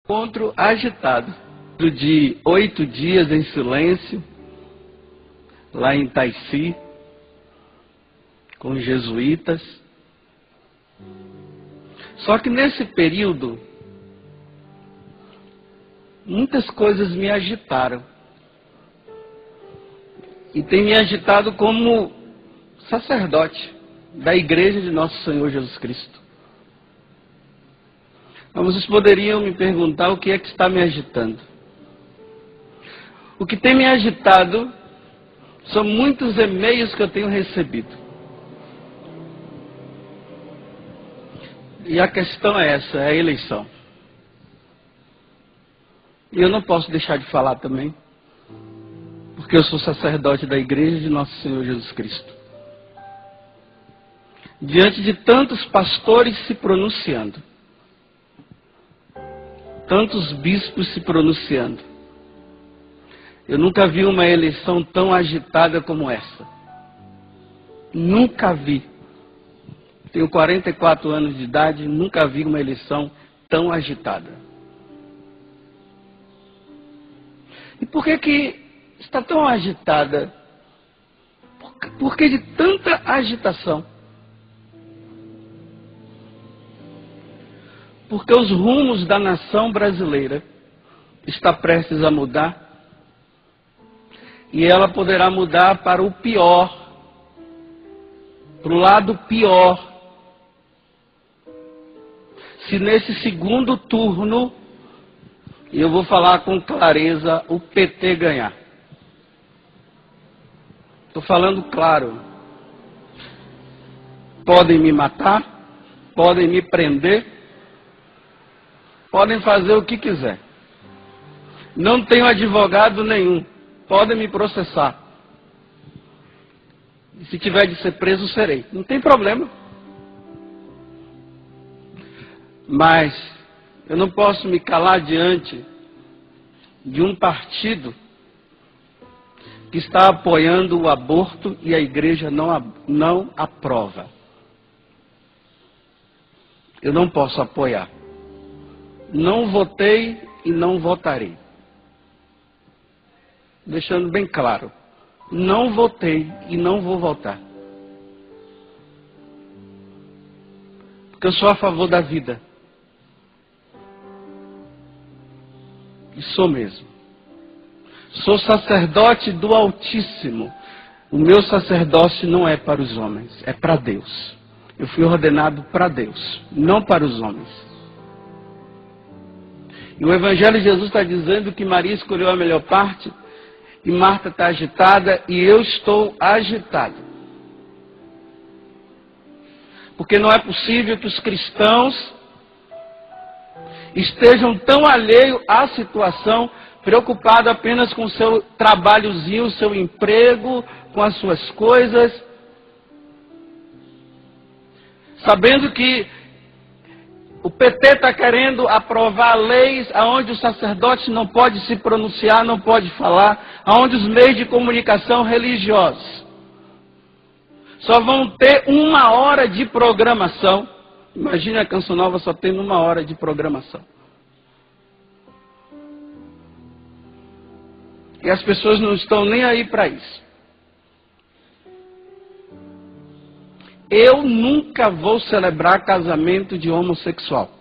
Encontro agitado, de 8 dias em silêncio, lá em Taici, com os jesuítas. Só que nesse período, muitas coisas me agitaram. E tem me agitado como sacerdote da Igreja de Nosso Senhor Jesus Cristo. Mas vocês poderiam me perguntar o que é que está me agitando. O que tem me agitado são muitos e-mails que eu tenho recebido. E a questão é essa, é a eleição. E eu não posso deixar de falar também, porque eu sou sacerdote da Igreja de Nosso Senhor Jesus Cristo. Diante de tantos pastores se pronunciando, tantos bispos se pronunciando, eu nunca vi uma eleição tão agitada como essa. Nunca vi. Tenho 44 anos de idade, nunca vi uma eleição tão agitada. E por que está tão agitada? Por que de tanta agitação? Porque os rumos da nação brasileira estão prestes a mudar. E ela poderá mudar para o pior, para o lado pior, se nesse segundo turno, e eu vou falar com clareza, o PT ganhar. Estou falando claro. Podem me matar, podem me prender, podem fazer o que quiser. Não tenho advogado nenhum. Podem me processar. E se tiver de ser preso, serei. Não tem problema. Mas eu não posso me calar diante de um partido que está apoiando o aborto e a igreja não aprova. Eu não posso apoiar. Não votei e não votarei. Deixando bem claro, não votei e não vou votar. Porque eu sou a favor da vida. E sou mesmo. Sou sacerdote do Altíssimo. O meu sacerdócio não é para os homens, é para Deus. Eu fui ordenado para Deus, não para os homens. E o Evangelho de Jesus está dizendo que Maria escolheu a melhor parte, e Marta está agitada, e eu estou agitado. Porque não é possível que os cristãos estejam tão alheios à situação, preocupados apenas com o seu trabalhozinho, o seu emprego, com as suas coisas, sabendo que o PT está querendo aprovar leis onde o sacerdote não pode se pronunciar, não pode falar, onde os meios de comunicação religiosos só vão ter 1 hora de programação. Imagina a Canção Nova só tendo 1 hora de programação. E as pessoas não estão nem aí para isso. Eu nunca vou celebrar casamento de homossexual.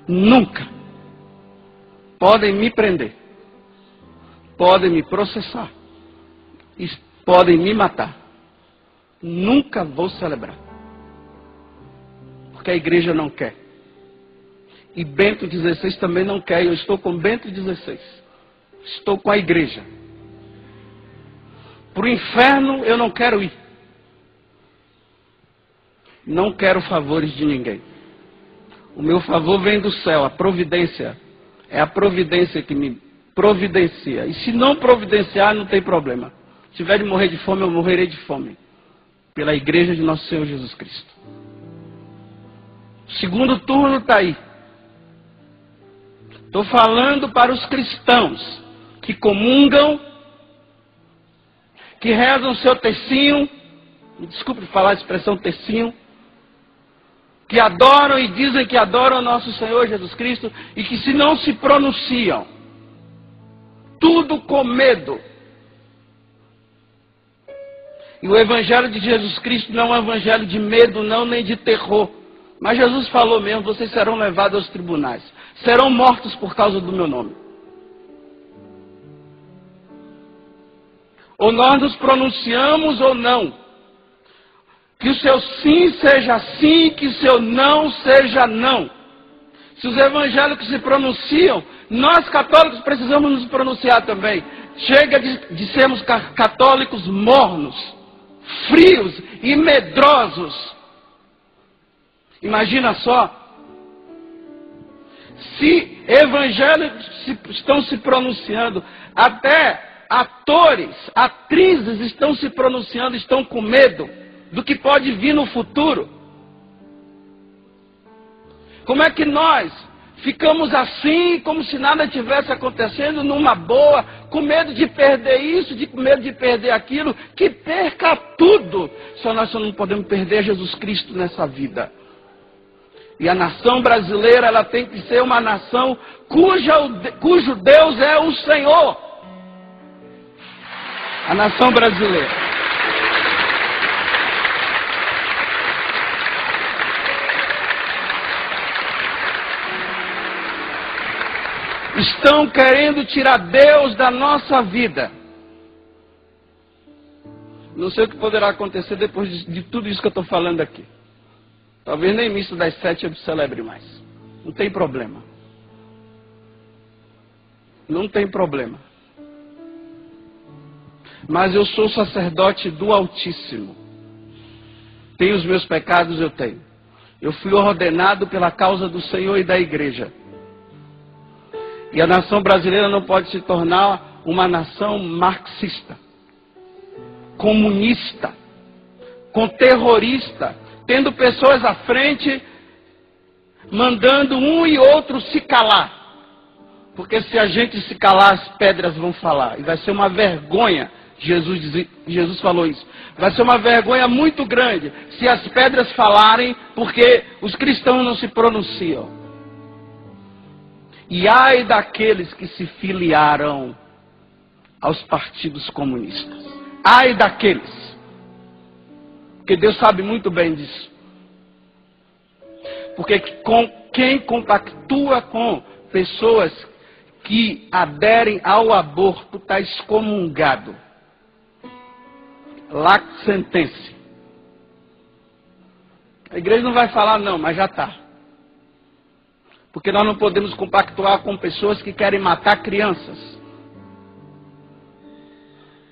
Nunca. Podem me prender. Podem me processar. Podem me matar. Nunca vou celebrar. Porque a igreja não quer. E Bento XVI também não quer. Eu estou com Bento XVI. Estou com a igreja. Para o inferno eu não quero ir. Não quero favores de ninguém. O meu favor vem do céu, a providência. É a providência que me providencia. E se não providenciar, não tem problema. Se tiver de morrer de fome, eu morrerei de fome. Pela Igreja de Nosso Senhor Jesus Cristo. O segundo turno está aí. Estou falando para os cristãos que comungam, que rezam seu tercinho, me desculpe falar a expressão tercinho, que adoram e dizem que adoram o nosso Senhor Jesus Cristo e que se não se pronunciam, tudo com medo. E o Evangelho de Jesus Cristo não é um evangelho de medo, não, nem de terror. Mas Jesus falou mesmo, vocês serão levados aos tribunais. Serão mortos por causa do meu nome. Ou nós nos pronunciamos ou não. Que o seu sim seja sim, que o seu não seja não. Se os evangélicos se pronunciam, nós católicos precisamos nos pronunciar também. Chega de sermos católicos mornos, frios e medrosos. Imagina só, se evangélicos estão se pronunciando, até atores, atrizes estão se pronunciando, estão com medo do que pode vir no futuro. Como é que nós ficamos assim, como se nada tivesse acontecendo, numa boa, com medo de perder isso, com medo de perder aquilo, que perca tudo. Nós só não podemos perder Jesus Cristo nessa vida. E a nação brasileira, ela tem que ser uma nação cujo Deus é o Senhor. A nação brasileira. Estão querendo tirar Deus da nossa vida. Não sei o que poderá acontecer depois de tudo isso que eu estou falando aqui. Talvez nem missa das 7 eu celebre mais. Não tem problema. Não tem problema. Mas eu sou sacerdote do Altíssimo. Tenho os meus pecados, eu tenho. Eu fui ordenado pela causa do Senhor e da igreja. E a nação brasileira não pode se tornar uma nação marxista, comunista, com terrorista, tendo pessoas à frente, mandando um e outro se calar. Porque se a gente se calar, as pedras vão falar. E vai ser uma vergonha, Jesus falou isso. Vai ser uma vergonha muito grande se as pedras falarem, porque os cristãos não se pronunciam. E ai daqueles que se filiaram aos partidos comunistas. Ai daqueles. Porque Deus sabe muito bem disso. Porque quem compactua com pessoas que aderem ao aborto está excomungado. Lac sentença. A igreja não vai falar não, mas já está. Porque nós não podemos compactuar com pessoas que querem matar crianças.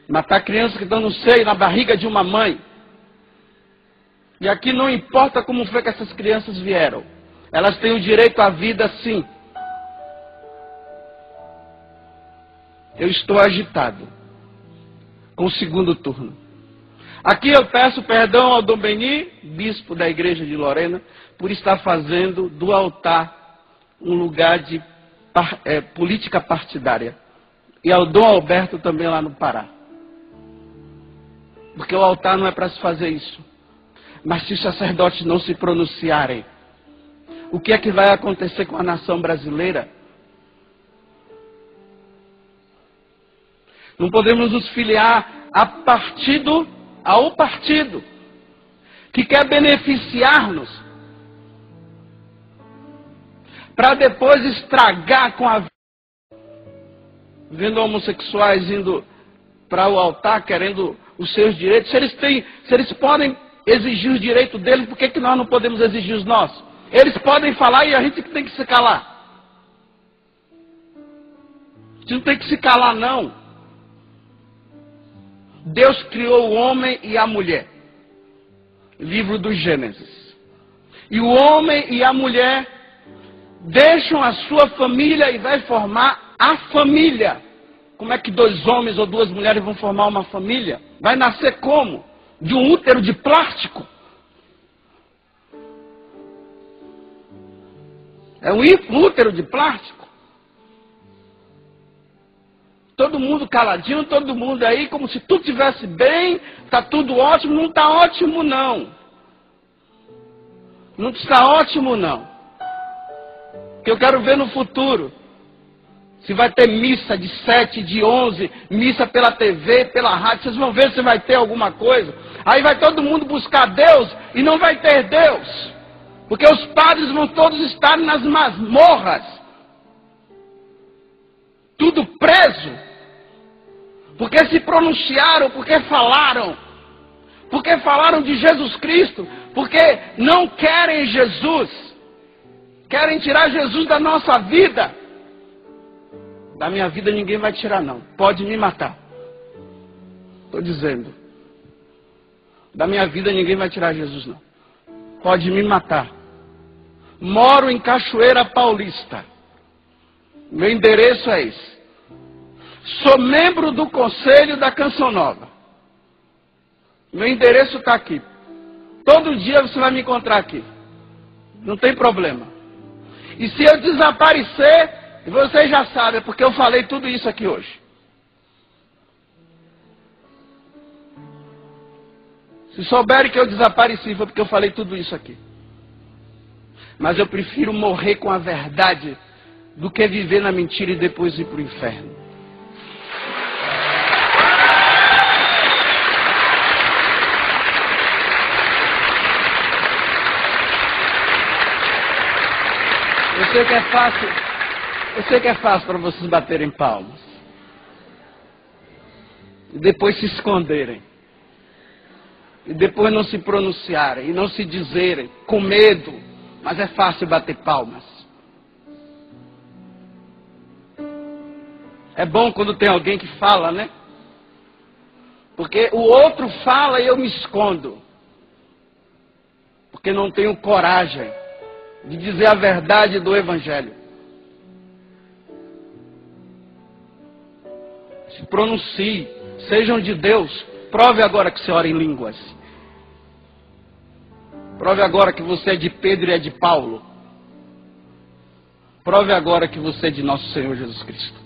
Matar crianças que estão no seio, na barriga de uma mãe. E aqui não importa como foi que essas crianças vieram. Elas têm o direito à vida sim. Eu estou agitado com o segundo turno. Aqui eu peço perdão ao Dom Beni, bispo da igreja de Lorena, por estar fazendo do altar um lugar de política partidária. E ao Dom Alberto também lá no Pará. Porque o altar não é para se fazer isso. Mas se os sacerdotes não se pronunciarem, o que é que vai acontecer com a nação brasileira? Não podemos nos filiar ao partido que quer beneficiar-nos, para depois estragar com a vida. Vendo homossexuais indo para o altar querendo os seus direitos. Se eles podem exigir os direitos deles, por que nós não podemos exigir os nossos? Eles podem falar e a gente tem que se calar. A gente não tem que se calar não. Deus criou o homem e a mulher. Livro do Gênesis. E o homem e a mulher deixam a sua família e vai formar a família. Como é que 2 homens ou 2 mulheres vão formar uma família? Vai nascer como? De um útero de plástico? É um útero de plástico? Todo mundo caladinho, todo mundo aí, como se tudo estivesse bem, está tudo ótimo. Não está ótimo, não. Não está ótimo, não. Porque eu quero ver no futuro. Se vai ter missa de 7, de 11, missa pela TV, pela rádio. Vocês vão ver se vai ter alguma coisa. Aí vai todo mundo buscar Deus e não vai ter Deus. Porque os padres vão todos estar nas masmorras. Tudo preso. Porque se pronunciaram, porque falaram. Porque falaram de Jesus Cristo. Porque não querem Jesus. Querem tirar Jesus da nossa vida. Da minha vida ninguém vai tirar, não. Pode me matar. Estou dizendo. Da minha vida ninguém vai tirar Jesus, não. Pode me matar. Moro em Cachoeira Paulista. Meu endereço é esse. Sou membro do Conselho da Canção Nova. Meu endereço está aqui. Todo dia você vai me encontrar aqui. Não tem problema. E se eu desaparecer, vocês já sabem, porque eu falei tudo isso aqui hoje. Se souberem que eu desapareci, foi porque eu falei tudo isso aqui. Mas eu prefiro morrer com a verdade do que viver na mentira e depois ir para o inferno. Eu sei que é fácil para vocês baterem palmas. E depois se esconderem. E depois não se pronunciarem. E não se dizerem. Com medo. Mas é fácil bater palmas. É bom quando tem alguém que fala, né? Porque o outro fala e eu me escondo. Porque não tenho coragem de dizer a verdade do Evangelho. Se pronuncie, sejam de Deus. Prove agora que você ora em línguas. Prove agora que você é de Pedro e é de Paulo. Prove agora que você é de nosso Senhor Jesus Cristo.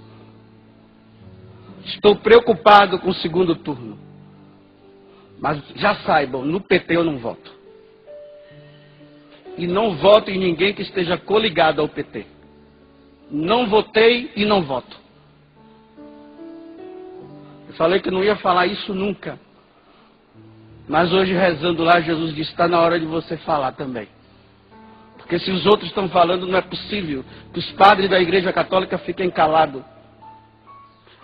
Estou preocupado com o segundo turno. Mas já saibam, no PT eu não voto. E não voto em ninguém que esteja coligado ao PT. Não votei e não voto. Eu falei que não ia falar isso nunca. Mas hoje rezando lá, Jesus disse, está na hora de você falar também. Porque se os outros estão falando, não é possível que os padres da Igreja Católica fiquem calados.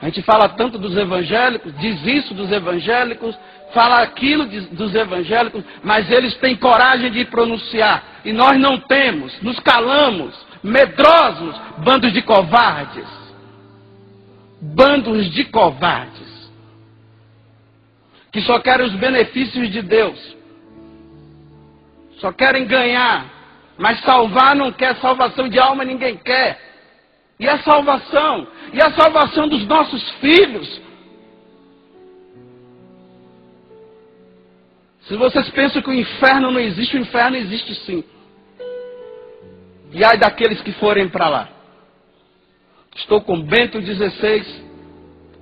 A gente fala tanto dos evangélicos, diz isso dos evangélicos, fala aquilo dos evangélicos, mas eles têm coragem de pronunciar. E nós não temos, nos calamos, medrosos, bandos de covardes. Bandos de covardes. Que só querem os benefícios de Deus. Só querem ganhar. Mas salvar não quer, salvação de alma ninguém quer. E a salvação? E a salvação dos nossos filhos? Se vocês pensam que o inferno não existe, o inferno existe sim. E ai daqueles que forem para lá. Estou com Bento XVI,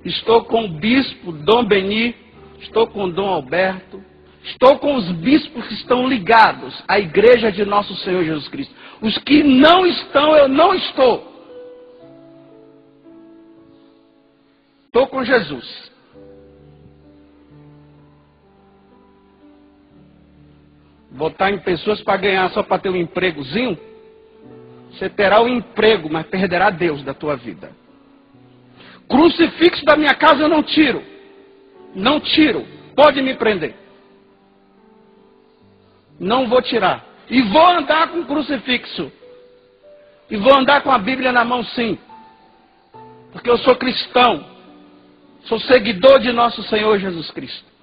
estou com o bispo Dom Beni, estou com Dom Alberto, estou com os bispos que estão ligados à igreja de nosso Senhor Jesus Cristo. Os que não estão, eu não estou. Estou com Jesus. Votar em pessoas para ganhar só para ter um empregozinho? Você terá um emprego, mas perderá Deus da tua vida. Crucifixo da minha casa eu não tiro. Não tiro. Pode me prender. Não vou tirar. E vou andar com crucifixo. E vou andar com a Bíblia na mão sim. Porque eu sou cristão. Sou seguidor de nosso Senhor Jesus Cristo.